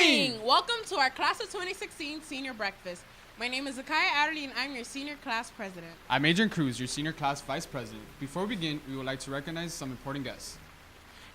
morning! Welcome to our Class of 2016 Senior Breakfast. My name is Zakaya Adderley and I'm your Senior Class President. I'm Adrian Cruz, your Senior Class Vice President. Before we begin, we would like to recognize some important guests.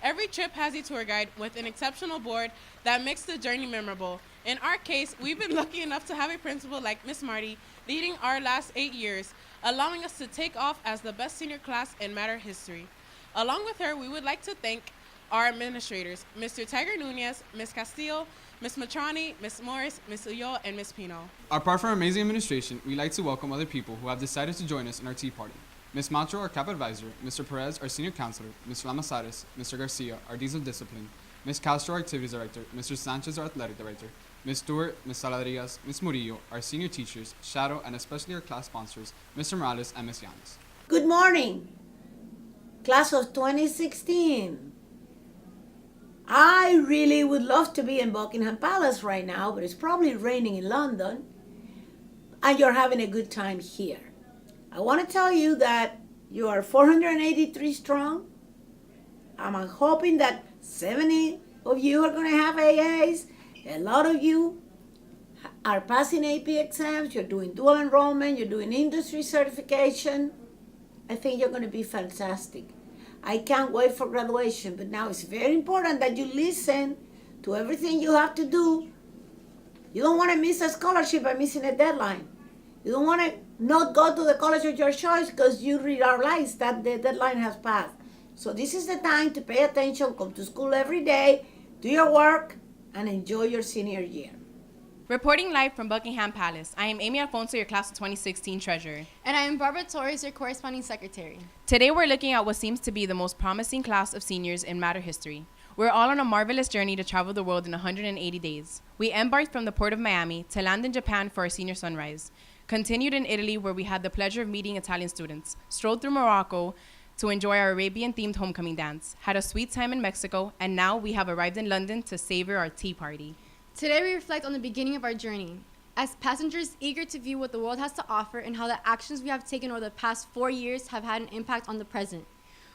Every trip has a tour guide with an exceptional board that makes the journey memorable. In our case, we've been lucky enough to have a principal like Miss Marty leading our last 8 years, allowing us to take off as the best senior class in matter history. Along with her, we would like to thank our administrators, Mr. Tiger Nunez, Ms. Castillo, Ms. Matrani, Ms. Morris, Ms. Ulloa, and Ms. Pino. Apart from our amazing administration, we'd like to welcome other people who have decided to join us in our tea party. Ms. Macho, our CAP advisor, Mr. Perez, our senior counselor, Mr. Lamasares, Mr. Garcia, our Deans of Discipline, Ms. Castro, our activities director, Mr. Sanchez, our athletic director, Ms. Stewart, Ms. Saladrias, Ms. Murillo, our senior teachers, Shadow, and especially our class sponsors, Mr. Morales and Ms. Llanes. Good morning, Class of 2016. I really would love to be in Buckingham Palace right now, but it's probably raining in London, and you're having a good time here. I want to tell you that you are 483 strong. I'm hoping that 70 of you are going to have AAs. A lot of you are passing AP exams. You're doing dual enrollment. You're doing industry certification. I think you're going to be fantastic. I can't wait for graduation, but now it's very important that you listen to everything you have to do. You don't want to miss a scholarship by missing a deadline. You don't want to not go to the college of your choice because you realize that the deadline has passed. So this is the time to pay attention, come to school every day, do your work, and enjoy your senior year. Reporting live from Buckingham Palace, I am Amy Alfonso, your Class of 2016 Treasurer. And I am Barbara Torres, your Corresponding Secretary. Today we're looking at what seems to be the most promising class of seniors in matter history. We're all on a marvelous journey to travel the world in 180 days. We embarked from the port of Miami to land in Japan for our senior sunrise, continued in Italy where we had the pleasure of meeting Italian students, strolled through Morocco to enjoy our Arabian-themed homecoming dance, had a sweet time in Mexico, and now we have arrived in London to savor our tea party. Today we reflect on the beginning of our journey, as passengers eager to view what the world has to offer and how the actions we have taken over the past 4 years have had an impact on the present.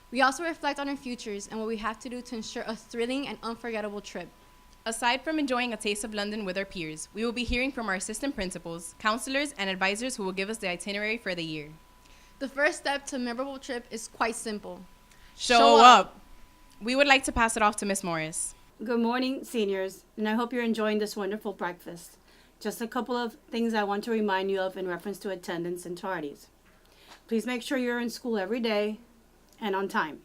We also reflect on our futures and what we have to do to ensure a thrilling and unforgettable trip. Aside from enjoying a taste of London with our peers, we will be hearing from our assistant principals, counselors, and advisors who will give us the itinerary for the year. The first step to a memorable trip is quite simple. Show up! We would like to pass it off to Miss Morris. Good morning, seniors, and I hope you're enjoying this wonderful breakfast. Just a couple of things I want to remind you of in reference to attendance and tardies. Please make sure you're in school every day and on time.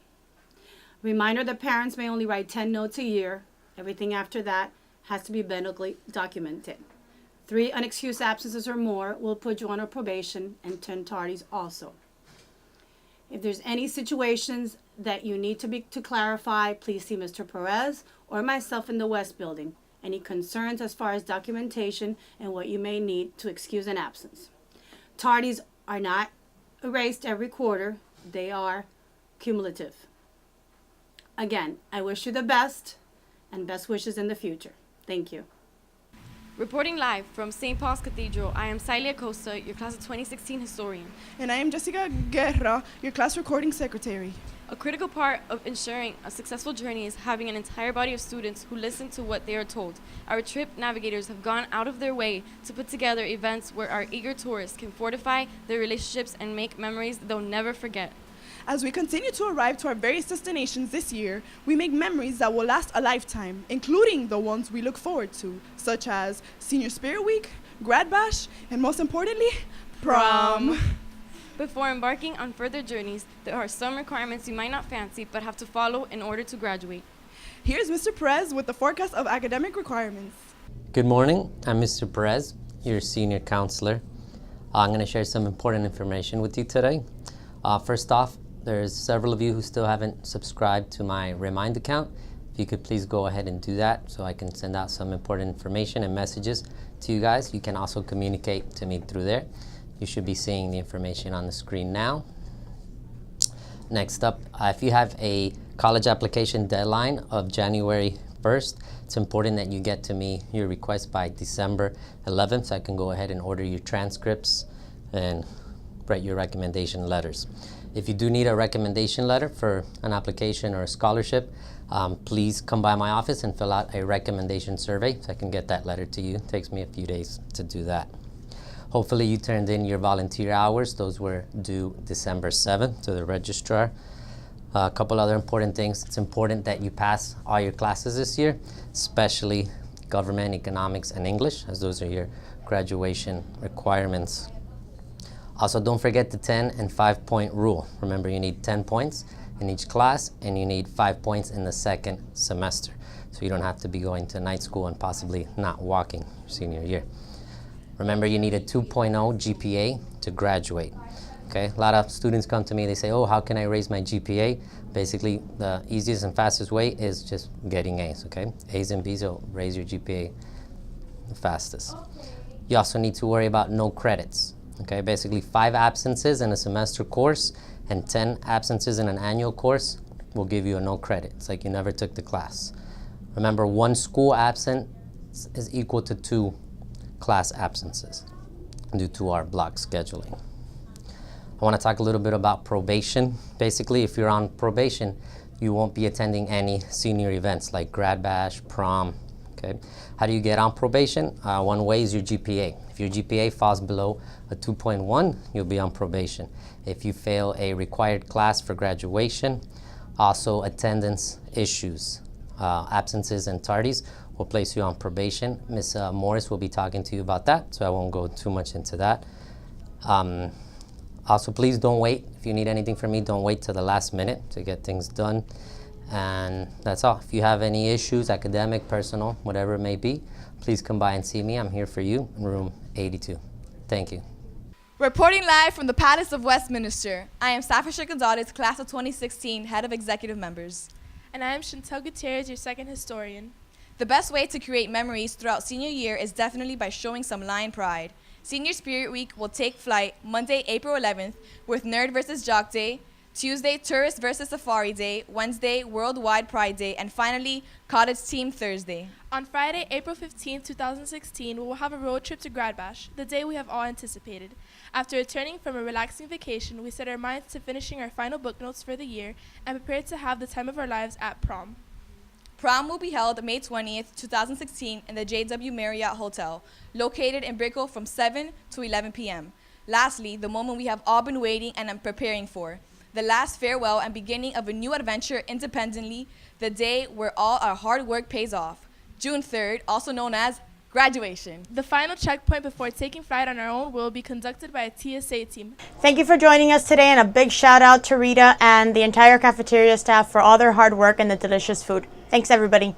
Reminder that parents may only write 10 notes a year. Everything after that has to be medically documented. 3 unexcused absences or more will put you on a probation, and 10 tardies also. If there's any situations that you need to clarify, please see Mr. Perez or myself in the West Building. Any concerns as far as documentation and what you may need to excuse an absence. Tardies are not erased every quarter. They are cumulative. Again, I wish you the best and best wishes in the future. Thank you. Reporting live from St. Paul's Cathedral, I am Celia Costa, your Class of 2016 historian. And I am Jessica Guerra, your class recording secretary. A critical part of ensuring a successful journey is having an entire body of students who listen to what they are told. Our trip navigators have gone out of their way to put together events where our eager tourists can fortify their relationships and make memories they'll never forget. As we continue to arrive to our various destinations this year, we make memories that will last a lifetime, including the ones we look forward to, such as Senior Spirit Week, Grad Bash, and most importantly, prom. Before embarking on further journeys, there are some requirements you might not fancy but have to follow in order to graduate. Here's Mr. Perez with the forecast of academic requirements. Good morning, I'm Mr. Perez, your senior counselor. I'm going to share some important information with you today. First off, there's several of you who still haven't subscribed to my Remind account. If you could please go ahead and do that so I can send out some important information and messages to you guys. You can also communicate to me through there. You should be seeing the information on the screen now. Next up, if you have a college application deadline of January 1st, it's important that you get to me your request by December 11th so I can go ahead and order your transcripts and write your recommendation letters. If you do need a recommendation letter for an application or a scholarship, please come by my office and fill out a recommendation survey so I can get that letter to you. It takes me a few days to do that. Hopefully you turned in your volunteer hours. Those were due December 7th to the registrar. A couple other important things. It's important that you pass all your classes this year, especially government, economics, and English, as those are your graduation requirements. Also, don't forget the 10 and 5-point rule. Remember, you need 10 points in each class, and you need 5 points in the second semester. So you don't have to be going to night school and possibly not walking your senior year. Remember, you need a 2.0 GPA to graduate. Okay, a lot of students come to me, they say, oh, how can I raise my GPA? Basically, the easiest and fastest way is just getting A's, okay? A's and B's will raise your GPA the fastest. You also need to worry about no credits, okay? Basically, 5 absences in a semester course and 10 absences in an annual course will give you a no credit. It's like you never took the class. Remember, 1 school absence is equal to 2 class absences due to our block scheduling. I want to talk a little bit about probation. Basically, if you're on probation, you won't be attending any senior events like grad bash, prom, okay? How do you get on probation? One way is your GPA. If your GPA falls below a 2.1, you'll be on probation. If you fail a required class for graduation, also attendance issues, absences and tardies will place you on probation. Ms. Morris will be talking to you about that, so I won't go too much into that. Also, please don't wait. If you need anything from me, don't wait till the last minute to get things done. And that's all. If you have any issues, academic, personal, whatever it may be, please come by and see me. I'm here for you in room 82. Thank you. Reporting live from the Palace of Westminster, I am Safisha Gonzalez, class of 2016, head of executive members. And I am Chantel Gutierrez, your second historian. The best way to create memories throughout senior year is definitely by showing some Lion pride. Senior Spirit Week will take flight Monday, April 11th with Nerd vs. Jock Day, Tuesday, Tourist vs. Safari Day, Wednesday, Worldwide Pride Day, and finally, College Team Thursday. On Friday, April 15, 2016, we will have a road trip to Grad Bash, the day we have all anticipated. After returning from a relaxing vacation, we set our minds to finishing our final book notes for the year and prepared to have the time of our lives at prom. Prom will be held May 20th, 2016 in the JW Marriott Hotel, located in Brickell from 7 to 11 p.m. Lastly, the moment we have all been waiting and preparing for, the last farewell and beginning of a new adventure independently, the day where all our hard work pays off. June 3rd, also known as graduation. The final checkpoint before taking flight on our own will be conducted by a TSA team. Thank you for joining us today, and a big shout out to Rita and the entire cafeteria staff for all their hard work and the delicious food. Thanks, everybody.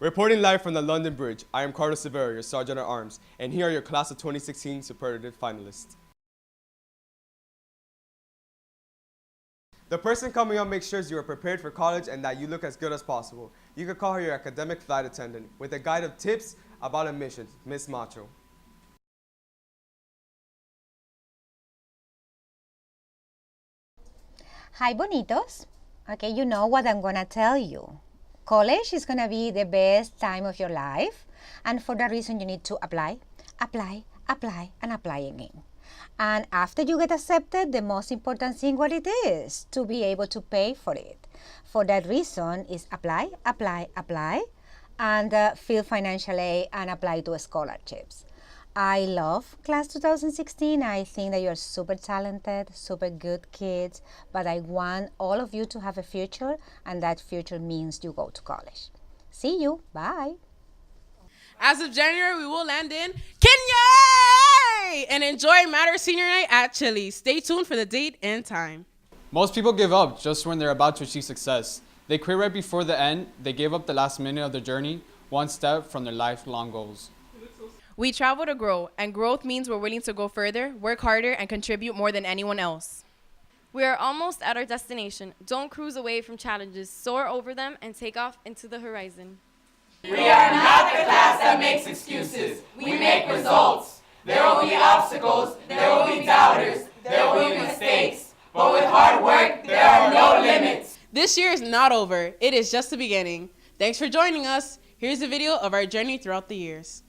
Reporting live from the London Bridge, I am Carlos Severo, your Sergeant at Arms, and here are your class of 2016 superlative finalists. The person coming up makes sure you are prepared for college and that you look as good as possible. You can call her your academic flight attendant with a guide of tips about admissions, Miss Macho. Hi, bonitos. Okay, you know what I'm gonna tell you. College is gonna be the best time of your life, and for that reason you need to apply, apply, apply, and apply again. And after you get accepted, the most important thing what it is, to be able to pay for it. For that reason is apply, apply, apply, and fill financial aid and apply to scholarships. I love class 2016. I think that you're super talented, super good kids, but I want all of you to have a future, and that future means you go to college. See you. Bye. As of January, we will land in Kenya and enjoy Matter Senior Night at Chili's. Stay tuned for the date and time. Most people give up just when they're about to achieve success. They quit right before the end. They gave up the last minute of their journey, one step from their lifelong goals. We travel to grow, and growth means we're willing to go further, work harder, and contribute more than anyone else. We are almost at our destination. Don't cruise away from challenges. Soar over them and take off into the horizon. We are not the class that makes excuses. We make results. There will be obstacles, there will be doubters, there will be mistakes. But with hard work, there are no limits. This year is not over. It is just the beginning. Thanks for joining us. Here's a video of our journey throughout the years.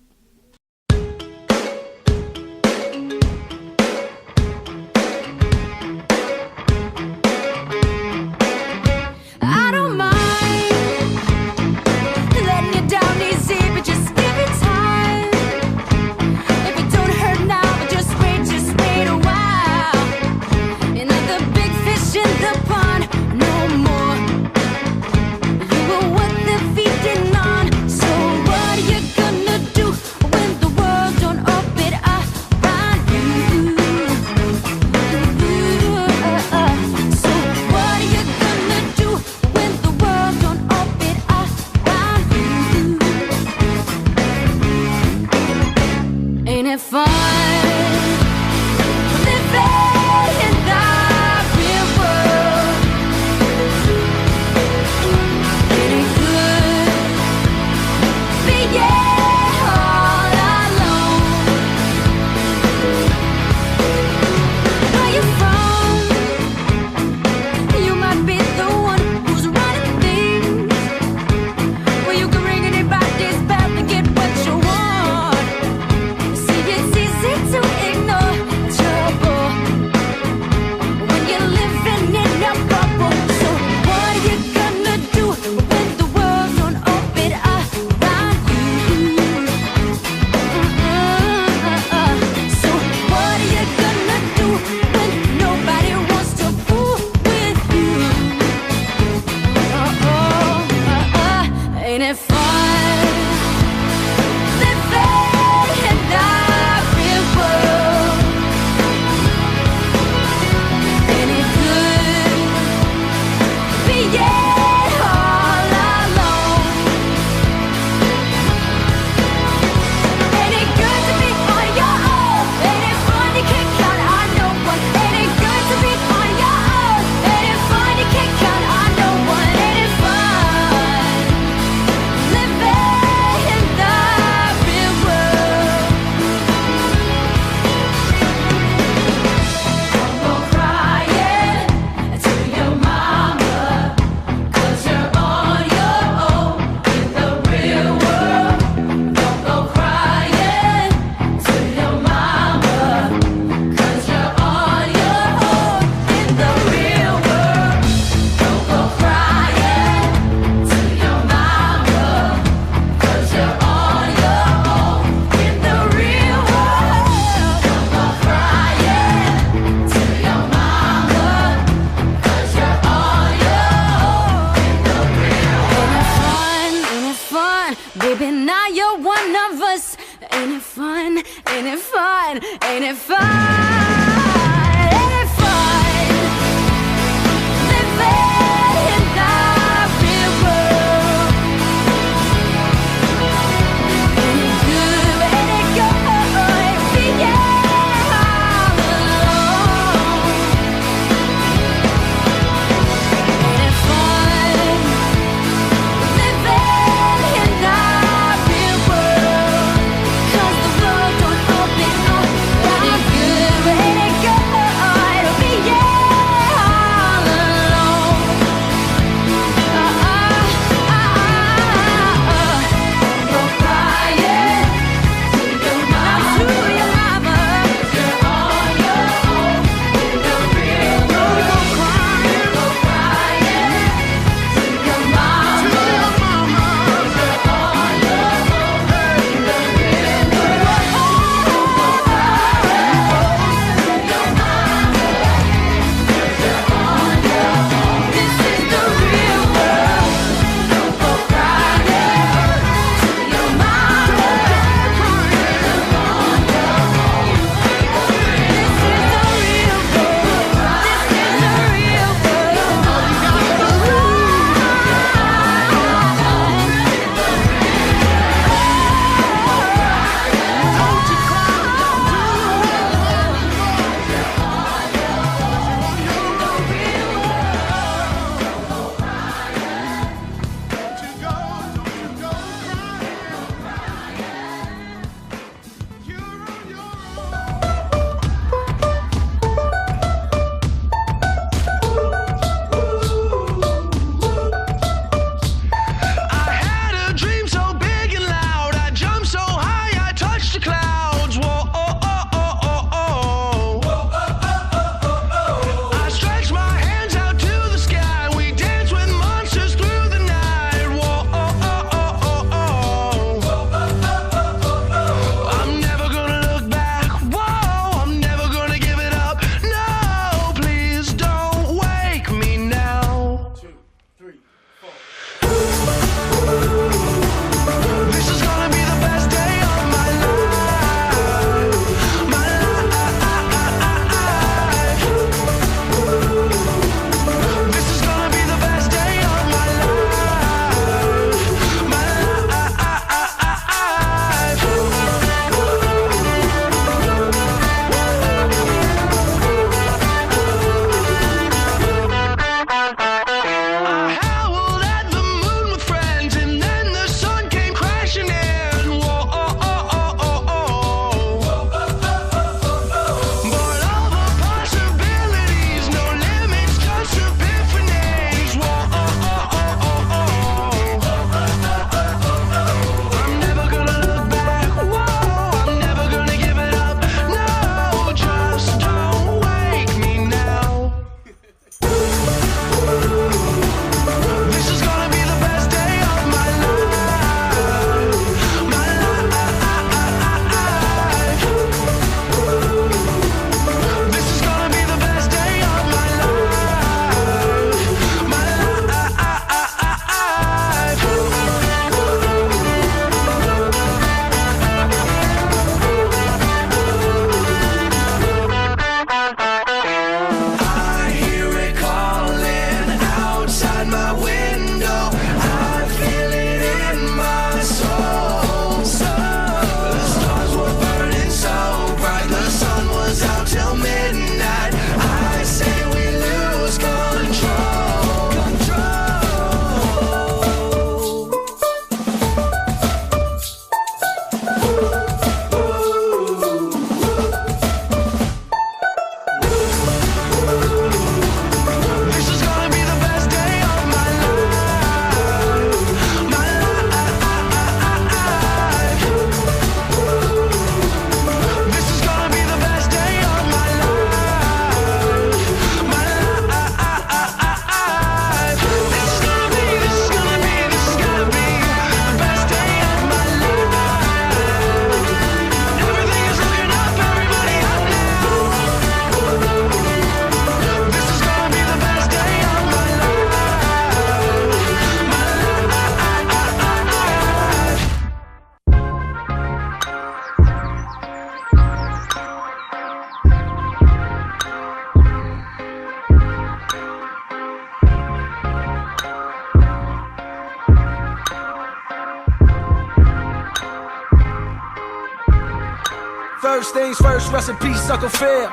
First things first, rest in peace, Uncle Phil.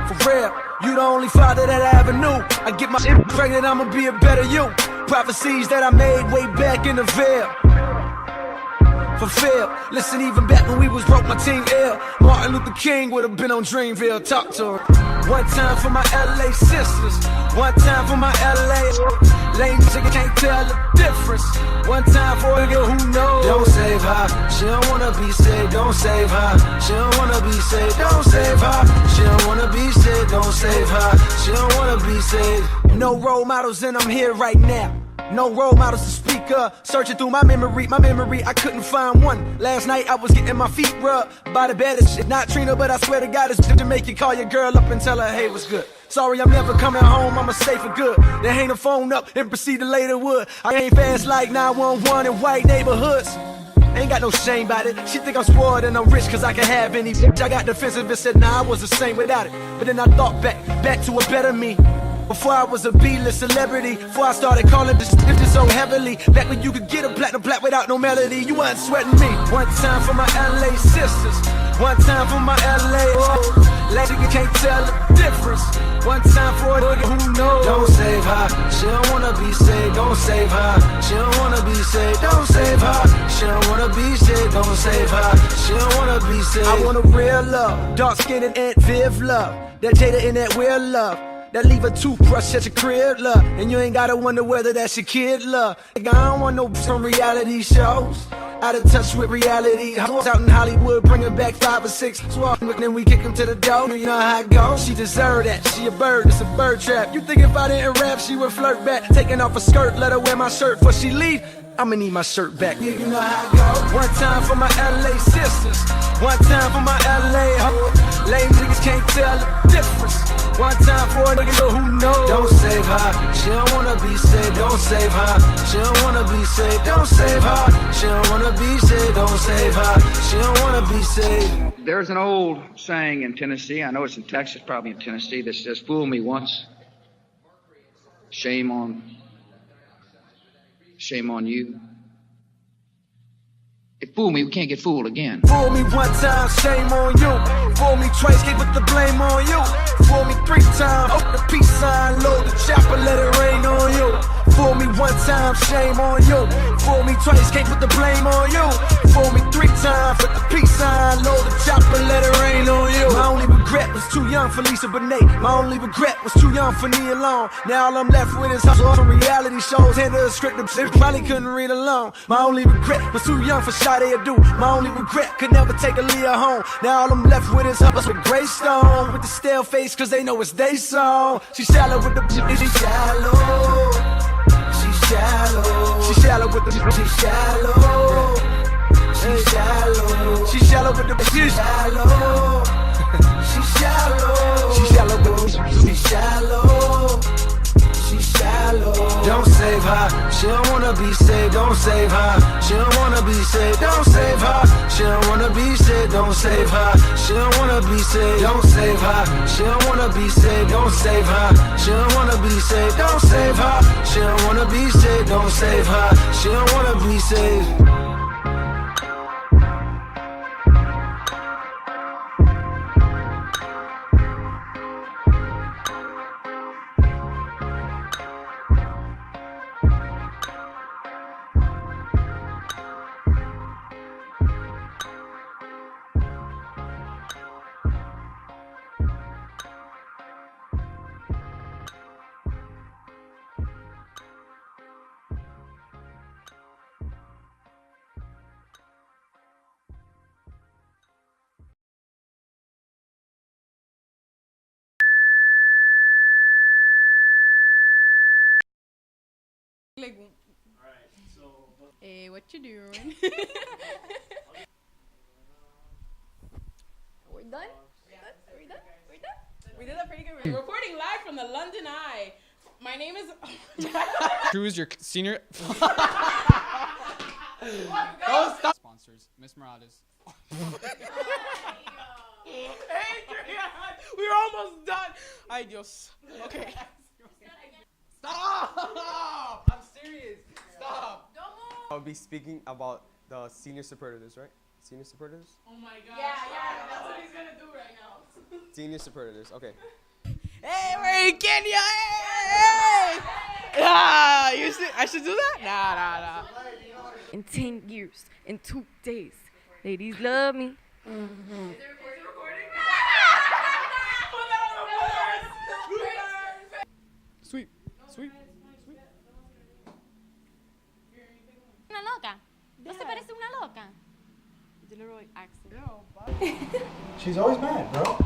For real, you the only father that I ever knew. I get my shit pregnant, I'ma be a better you. Prophecies that I made way back in the veil. Fulfilled. Listen, even back when we was broke, my team ill. Martin Luther King would have been on Dreamville. Talk to her. One time for my LA sisters. One time for my LA. Lame nigga can't tell the difference. One time for a girl who knows. Don't save her. She don't wanna be saved. Don't save her. She don't wanna be saved. Don't save her. She don't wanna be saved. Don't save her. She don't wanna be saved. No role models, and I'm here right now. No role models to speak of. Searching through my memory, I couldn't find one. Last night I was getting my feet rubbed by the baddest shit. Not Trina, but I swear to God it's to make you call your girl up and tell her, hey, what's good? Sorry, I'm never coming home, I'ma stay for good. Then hang the phone up and proceed to later wood. I ain't fast like 911 in white neighborhoods. Ain't got no shame about it. She think I'm spoiled and I'm rich cause I can have any bitch. I got defensive and said, nah, I was the same without it. But then I thought back to a better me. Before I was a B-list celebrity, before I started calling this so heavily. Back when you could get a platinum plat without no melody, you weren't sweating me. One time for my LA sisters, one time for my LA. Lady, you can't tell the difference. One time for a nigga who knows. Don't save her, she don't wanna be saved. Don't save her, she don't wanna be saved. Don't save her, she don't wanna be saved. Don't save her, she don't wanna be saved. I want a real love, dark skinned and Aunt Viv love. That Jada and that real love. That leave a toothbrush at your crib, love. And you ain't gotta wonder whether that's your kid, love. Nigga, I don't want no from reality shows. Out of touch with reality. I was out in Hollywood, bringing back 5 or 6. So then we kick him to the door. You know how it goes. She deserve that. She a bird, it's a bird trap. You think if I didn't rap, she would flirt back. Taking off her skirt, let her wear my shirt before she leave. I'ma need my shirt back. You know how it goes. One time for my LA sisters. One time for my LA hoes. Lame niggas can't tell the difference. One time for a nigga who knows. Don't save her, she don't wanna be saved. Don't save her, she don't wanna be saved. Don't save her, she don't wanna be saved. Don't save her, she don't wanna be saved. There's an old saying in Tennessee, I know it's in Texas, probably in Tennessee, that says, fool me once, shame on you. If fool me, we can't get fooled again. Fool me one time, shame on you. Fool me twice, can't put the blame on you. Fool me 3 times, open the peace sign, load the chopper, let it rain on you. Fool me one time, shame on you. Fool me twice, can't put the blame on you. Fool me 3 times, put the peace sign, load the chopper, let it rain on you. My only regret was too young for Lisa Bonet. My only regret was too young for Nia Long. Now all I'm left with is hustle from reality shows. Hand her a script, they probably couldn't read along. My only regret was too young for Sade Adu. My only regret could never take a Leah home. Now all I'm left with is hustle with Greystone. With the stale face, cause they know it's they song. She shallow with the she shallow. She shallow. She shallow with the she shallow. She shallow. She shallow with the she shallow. She shallow. She shallow with the she shallow. She shallow. Don't save her, she don't wanna be saved. Don't save her, she don't wanna be saved. Don't save her, she don't wanna be saved. Don't save her, she don't wanna be saved. Don't save her, she don't wanna be saved. Don't save her, she don't wanna be saved. Don't save her, she don't wanna be saved. Don't save her, she don't wanna be saved. Like, hey, what you doing? We're done? Are we done? We're done? We did a pretty good. Reporting live from the London Eye. My name is. Choose your senior. Oh, stop. Sponsors, Miss Morales. Adrian, we're almost done. Ay, Dios. Okay. Stop! I'm serious. Stop. Don't move. I'll be speaking about the senior superlatives, right? Senior superlatives? Oh my god. Yeah, that's what he's gonna do right now. Senior superlatives, okay. Hey, we're in Kenya. Hey! Ah, I should do that? Nah. In 10 years, in 2 days, ladies love me. Sweet. Una loca. ¿No se parece una loca? General accent. She's always mad, bro.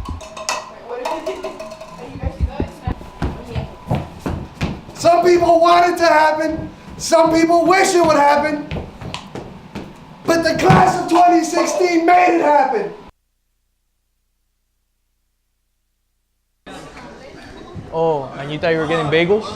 Some people want it to happen. Some people wish it would happen. But the class of 2016 made it happen. Oh, and you thought you were getting bagels?